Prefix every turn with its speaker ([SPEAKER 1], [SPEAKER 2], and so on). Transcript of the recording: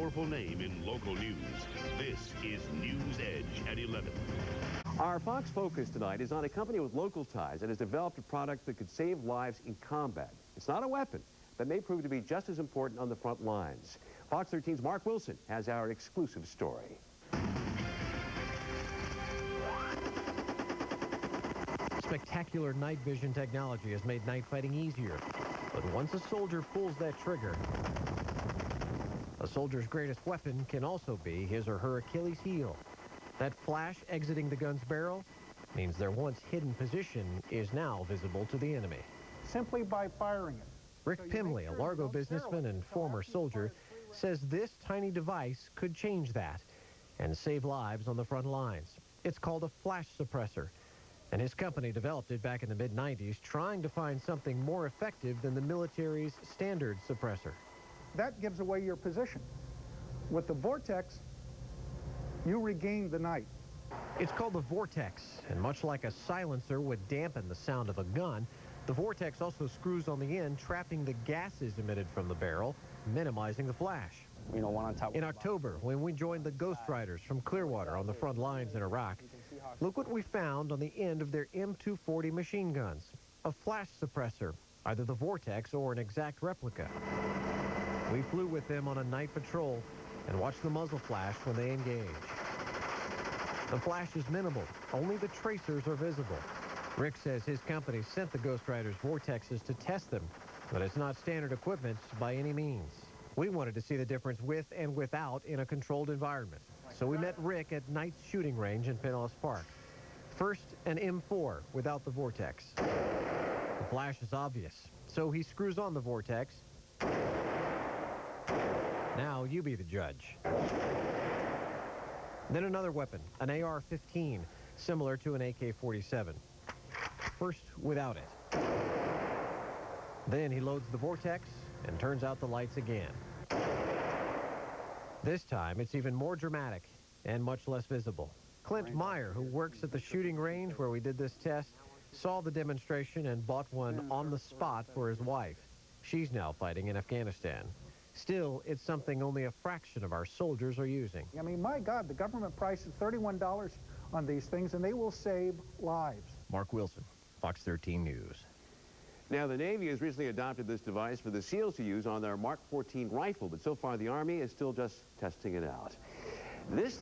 [SPEAKER 1] powerful name in local news. This is News Edge at 11.
[SPEAKER 2] Our Fox focus tonight is on a company with local ties that has developed a product that could save lives in combat. It's not a weapon, but may prove to be just as important on the front lines. Fox 13's Mark Wilson has our exclusive story.
[SPEAKER 3] Spectacular night vision technology has made night fighting easier. But once a soldier pulls that trigger, a soldier's greatest weapon can also be his or her Achilles heel. That flash exiting the gun's barrel means their once hidden position is now visible to the enemy.
[SPEAKER 4] Simply by firing it.
[SPEAKER 3] Rick Pimley, a Largo businessman and former soldier, says this tiny device could change that and save lives on the front lines. It's called a flash suppressor, and his company developed it back in the mid-90s, trying to find something more effective than the military's standard suppressor.
[SPEAKER 4] That gives away your position. With the Vortex, you regain the night.
[SPEAKER 3] It's called the Vortex, and much like a silencer would dampen the sound of a gun, the Vortex also screws on the end, trapping the gases emitted from the barrel, minimizing the flash.
[SPEAKER 5] You know, one on top.
[SPEAKER 3] In October, when we joined the Ghost Riders from Clearwater on the front lines in Iraq, look what we found on the end of their M240 machine guns. A flash suppressor, either the Vortex or an exact replica. We flew with them on a night patrol and watched the muzzle flash when they engage. The flash is minimal. Only the tracers are visible. Rick says his company sent the Ghost Riders Vortexes to test them, but it's not standard equipment by any means. We wanted to see the difference with and without in a controlled environment. So we met Rick at Knight's shooting range in Pinellas Park. First, an M4 without the Vortex. The flash is obvious, so he screws on the Vortex. Now you be the judge. Then another weapon, an AR-15, similar to an AK-47. First, without it. Then he loads the Vortex and turns out the lights again. This time, it's even more dramatic and much less visible. Clint Meyer, who works at the shooting range where we did this test, saw the demonstration and bought one on the spot for his wife. She's now fighting in Afghanistan. Still, it's something only a fraction of our soldiers are using.
[SPEAKER 4] I mean, my God, the government price is $31 on these things, and they will save lives.
[SPEAKER 3] Mark Wilson, Fox 13 News.
[SPEAKER 2] Now, the Navy has recently adopted this device for the SEALs to use on their Mark 14 rifle, but so far the Army is still just testing it out. This